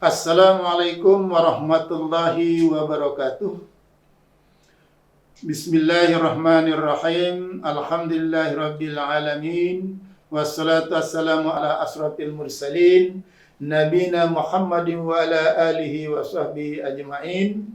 Assalamualaikum warahmatullahi wabarakatuh. Bismillahirrahmanirrahim. Alhamdulillahirabbil alamin. Wassalatu wassalamu ala asrafil mursalin nabina Muhammadin wa ala alihi wa sahbihi ajmain.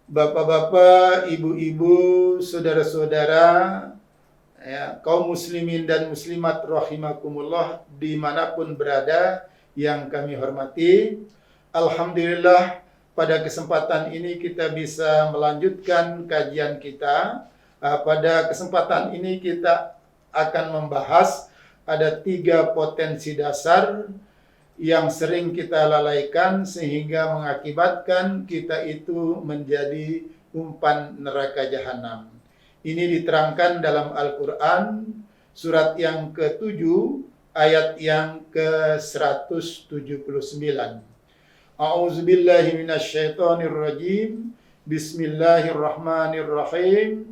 Bapak-bapak, ibu-ibu, saudara-saudara, kaum muslimin dan muslimat rahimakumullah dimanapun berada yang kami hormati. Alhamdulillah pada kesempatan ini kita bisa melanjutkan kajian kita. Pada kesempatan ini kita akan membahas ada 3 potensi dasar yang sering kita lalaikan sehingga mengakibatkan kita itu menjadi umpan neraka jahanam. Ini diterangkan dalam Al-Quran surat yang ke-7 ayat yang ke-179. A'udzubillahi minasyaitonirrajim. Bismillahirrahmanirrahim.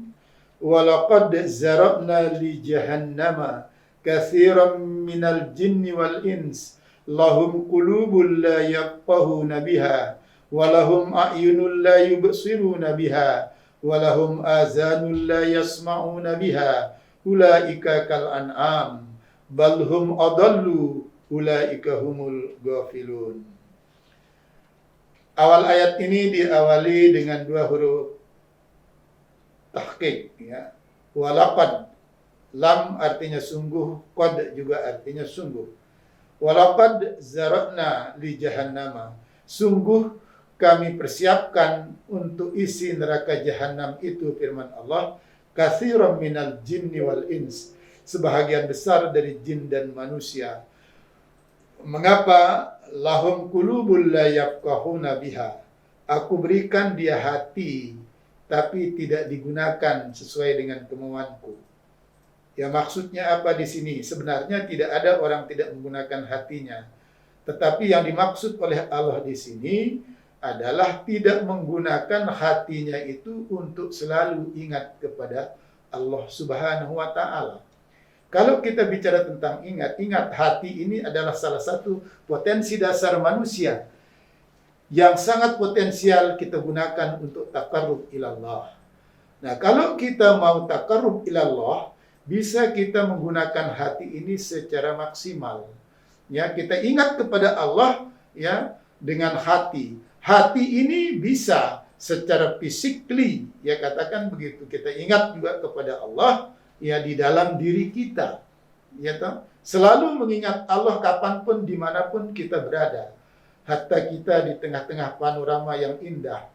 Walaqad zara'na li jahannama katsiran minal jinni wal ins lahum qulubun la yafqahuna biha wa lahum a'yunun la yubsiruna biha wa lahum azanun la yasma'una biha ulaika kal an'am balhum adallu ulaika humul ghafilun. Awal ayat ini diawali dengan 2 huruf tahqiq, ya. Walaqad, lam artinya sungguh, qad juga artinya sungguh. Walaqad zara'na li jahannama, sungguh kami persiapkan untuk isi neraka jahanam itu, firman Allah, katsiran minal jinni wal ins, sebahagian besar dari jin dan manusia. Mengapa? Lahum qulubul la yafqahuna biha, aku berikan dia hati tapi tidak digunakan sesuai dengan kemauanku. Ya, maksudnya apa di sini? Sebenarnya tidak ada orang tidak menggunakan hatinya. Tetapi yang dimaksud oleh Allah di sini adalah tidak menggunakan hatinya itu untuk selalu ingat kepada Allah Subhanahu wa taala. Kalau kita bicara tentang ingat hati ini adalah salah satu potensi dasar manusia yang sangat potensial kita gunakan untuk taqarrub ilallah. Nah, kalau kita mau taqarrub ilallah, bisa kita menggunakan hati ini secara maksimal. Ya, kita ingat kepada Allah ya dengan hati. Hati ini bisa secara physically, ya katakan begitu. Kita ingat juga kepada Allah ya di dalam diri kita. Ya toh? Selalu mengingat Allah kapanpun dimanapun kita berada. Hatta kita di tengah-tengah panorama yang indah.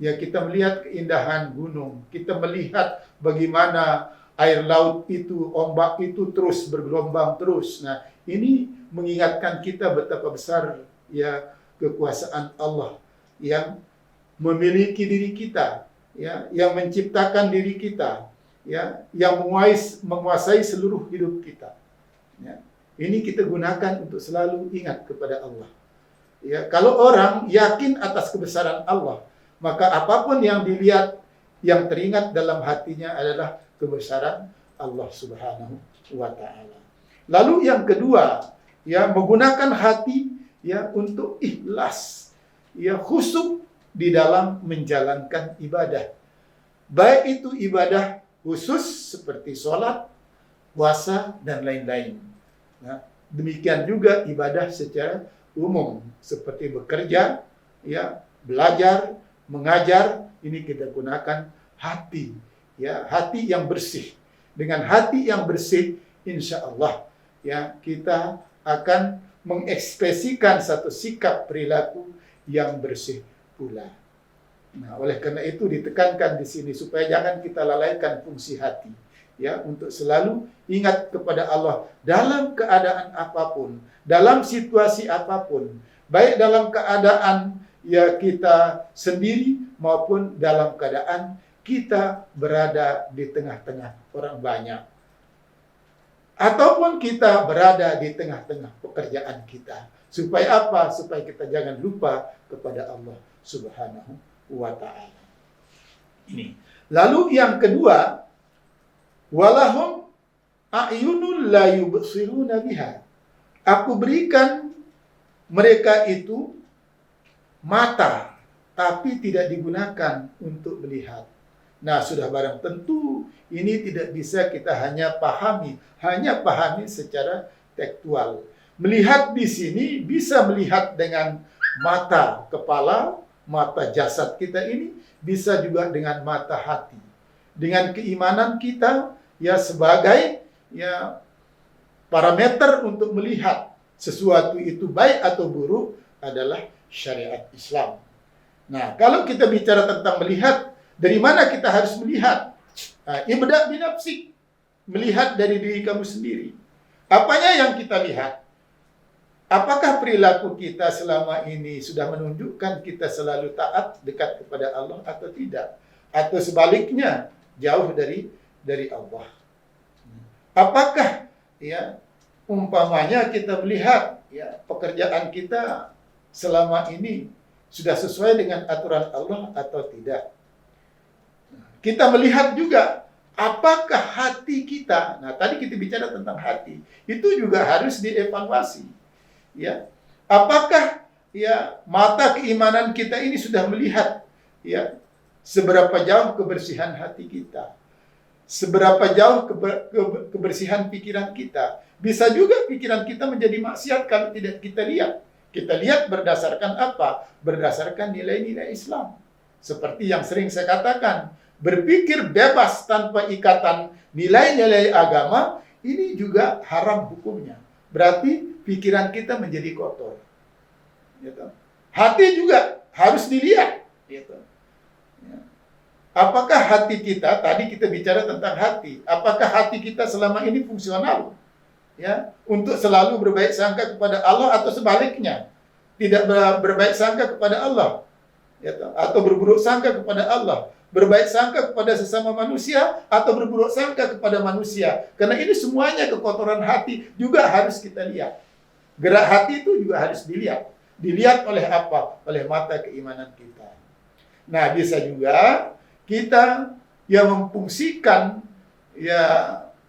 Ya, kita melihat keindahan gunung, kita melihat bagaimana air laut itu, ombak itu terus bergelombang terus. Nah, ini mengingatkan kita betapa besar ya kekuasaan Allah yang memiliki diri kita, ya, yang menciptakan diri kita, ya, yang menguasai seluruh hidup kita. Ya. Ini kita gunakan untuk selalu ingat kepada Allah. Ya, kalau orang yakin atas kebesaran Allah, maka apapun yang dilihat, yang teringat dalam hatinya adalah kebesaran Allah Subhanahu wa taala. Lalu yang kedua, ya, menggunakan hati ya untuk ikhlas, ya, khusyuk di dalam menjalankan ibadah. Baik itu ibadah khusus seperti sholat, puasa, dan lain-lain. Nah, demikian juga ibadah secara umum seperti bekerja, ya, belajar, mengajar, ini kita gunakan hati, ya, hati yang bersih. Dengan hati yang bersih, insya Allah, ya, kita akan mengekspresikan satu sikap perilaku yang bersih pula. Nah, oleh karena itu ditekankan di sini supaya jangan kita lalaikan fungsi hati, ya, untuk selalu ingat kepada Allah dalam keadaan apapun, dalam situasi apapun, baik dalam keadaan ya kita sendiri maupun dalam keadaan kita berada di tengah-tengah orang banyak, ataupun kita berada di tengah-tengah pekerjaan kita. Supaya apa? Supaya kita jangan lupa kepada Allah Subhanahu wa ta'ala. Ini. Lalu yang kedua, walahum a'yunul la yubsiruna biha. Aku berikan Mereka itu mata, tapi tidak digunakan untuk melihat. Nah, sudah barang tentu ini tidak bisa kita hanya pahami secara tekstual. Melihat di sini bisa melihat dengan mata kepala, mata jasad kita ini, bisa juga dengan mata hati. Dengan keimanan kita ya sebagai ya parameter untuk melihat sesuatu itu baik atau buruk adalah syariat Islam. Nah, kalau kita bicara tentang melihat, dari mana kita harus melihat? Nah, ibda' binafsik, melihat dari diri kamu sendiri. Apanya yang kita lihat? Apakah perilaku kita selama ini sudah menunjukkan kita selalu taat, dekat kepada Allah atau tidak? Atau sebaliknya, jauh dari Allah. Apakah ya umpamanya kita melihat ya pekerjaan kita selama ini sudah sesuai dengan aturan Allah atau tidak? Kita melihat juga apakah hati kita. Nah, tadi kita bicara tentang hati. Itu juga harus dievaluasi. Ya. Apakah ya mata keimanan kita ini sudah melihat ya seberapa jauh kebersihan hati kita? Seberapa jauh kebersihan pikiran kita? Bisa juga pikiran kita menjadi maksiat kalau tidak kita lihat. Kita lihat berdasarkan apa? Berdasarkan nilai-nilai Islam. Seperti yang sering saya katakan, berpikir bebas tanpa ikatan nilai-nilai agama, ini juga haram hukumnya. Berarti pikiran kita menjadi kotor. Gitu. Hati juga harus dilihat. Gitu. Ya. Apakah hati kita, tadi kita bicara tentang hati, apakah hati kita selama ini fungsional? Ya, untuk selalu berbaik sangka kepada Allah atau sebaliknya, tidak berbaik sangka kepada Allah, ya, atau berburuk sangka kepada Allah, berbaik sangka kepada sesama manusia atau berburuk sangka kepada manusia. Karena ini semuanya kekotoran hati juga harus kita lihat. Gerak hati itu juga harus dilihat. Dilihat oleh apa? Oleh mata keimanan kita. Nah, bisa juga kita yang memfungsikan ya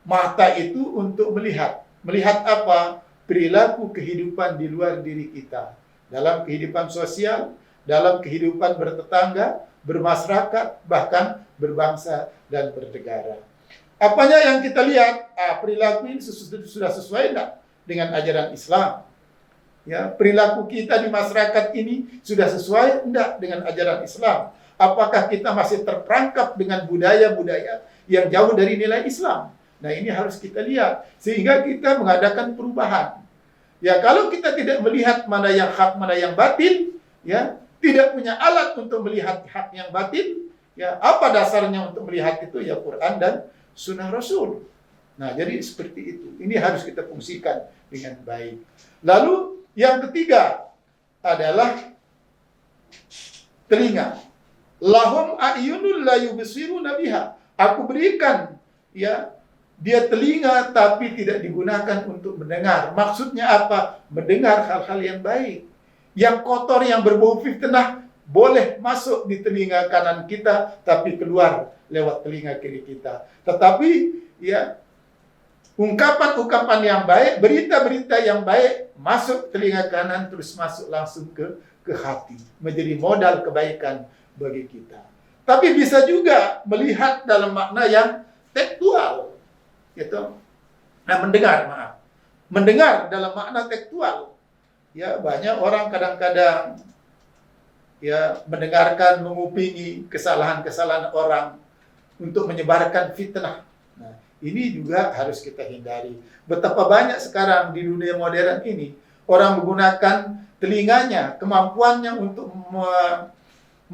mata itu untuk melihat. Melihat apa? Perilaku kehidupan di luar diri kita. Dalam kehidupan sosial, dalam kehidupan bertetangga, bermasyarakat, bahkan berbangsa dan bernegara. Apanya yang kita lihat? Perilaku ini sudah sesuai enggak dengan ajaran Islam? Ya, perilaku kita di masyarakat ini sudah sesuai enggak dengan ajaran Islam? Apakah kita masih terperangkap dengan budaya-budaya yang jauh dari nilai Islam? Nah, ini harus kita lihat sehingga kita mengadakan perubahan. Ya, kalau kita tidak melihat mana yang hak, mana yang batil, ya, tidak punya alat untuk melihat hak yang batil, ya, apa dasarnya untuk melihat itu? Ya, Quran dan Sunnah Rasul. Nah, jadi seperti itu. Ini harus kita fungsikan dengan baik. Lalu yang ketiga adalah telinga. Lahum a'yunul la yubsiruna biha. Aku berikan ya dia telinga tapi tidak digunakan untuk mendengar. Maksudnya apa? Mendengar hal-hal yang baik. Yang kotor, yang berbau fitnah boleh masuk di telinga kanan kita tapi keluar lewat telinga kiri kita. Tetapi ya ungkapan-ungkapan yang baik, berita-berita yang baik masuk telinga kanan terus masuk langsung ke hati, menjadi modal kebaikan bagi kita. Tapi bisa juga melihat dalam makna yang tekstual, gitu. Nah, mendengar dalam makna tekstual. Ya, banyak orang kadang-kadang ya mendengarkan, mengupingi kesalahan-kesalahan orang untuk menyebarkan fitnah. Nah, ini juga harus kita hindari. Betapa banyak sekarang di dunia modern ini orang menggunakan telinganya, kemampuannya untuk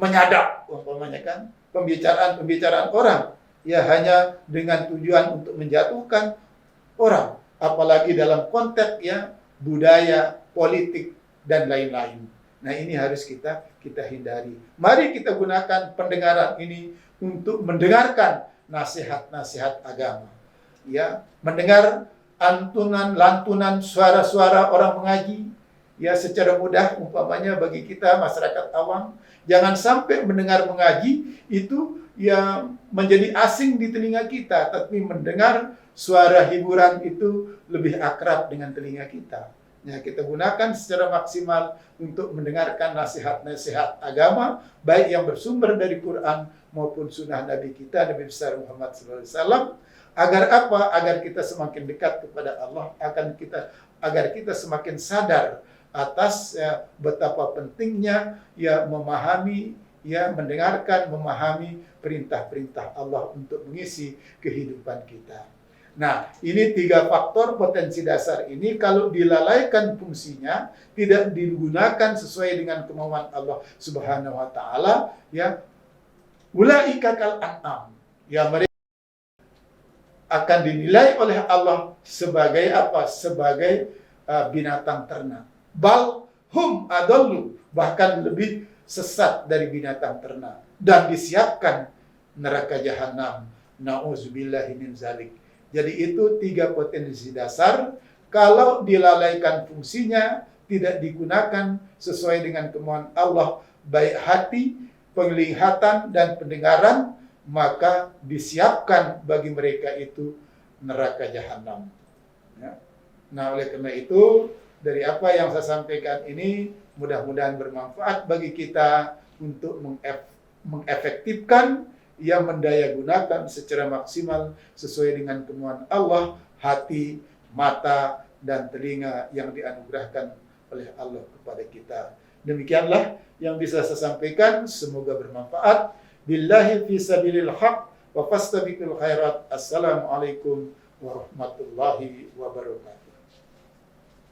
menyadap, umpamanya kan, pembicaraan orang, ya hanya dengan tujuan untuk menjatuhkan orang, apalagi dalam konteks ya budaya, politik dan lain-lain. Nah, ini harus kita hindari. Mari kita gunakan pendengaran ini untuk mendengarkan nasihat-nasihat agama. Ya, mendengar lantunan suara-suara orang mengaji ya secara mudah, umpamanya bagi kita masyarakat awam, jangan sampai mendengar mengaji itu yang menjadi asing di telinga kita, tapi mendengar suara hiburan itu lebih akrab dengan telinga kita. Ya, kita gunakan secara maksimal untuk mendengarkan nasihat-nasihat agama, baik yang bersumber dari Quran maupun sunnah Nabi kita, Nabi besar Muhammad SAW. Agar apa? Agar kita semakin dekat kepada Allah, agar kita semakin sadar atas betapa pentingnya memahami, mendengarkan, memahami perintah-perintah Allah untuk mengisi kehidupan kita. Nah, ini 3 faktor potensi dasar ini kalau dilalaikan fungsinya, tidak digunakan sesuai dengan kemauan Allah Subhanahu wa taala, ulaika kal an'am. Mereka akan dinilai oleh Allah sebagai apa? Sebagai binatang ternak. Bal hum adallu, bahkan lebih sesat dari binatang ternak, dan disiapkan neraka jahanam. Nauzubillahi min zalik. Jadi itu 3 potensi dasar. Kalau dilalaikan fungsinya, tidak digunakan sesuai dengan kemauan Allah, baik hati, penglihatan, dan pendengaran, maka disiapkan bagi mereka itu neraka jahanam. Nah, oleh karena itu, dari apa yang saya sampaikan ini, mudah-mudahan bermanfaat bagi kita untuk mengefektifkan mendaya gunakan secara maksimal sesuai dengan kemauan Allah, hati, mata, dan telinga yang dianugerahkan oleh Allah kepada kita. Demikianlah yang bisa saya sampaikan, semoga bermanfaat. Billahi fi sabilil haq wa fastabiqul khairat. Assalamualaikum warahmatullahi wabarakatuh.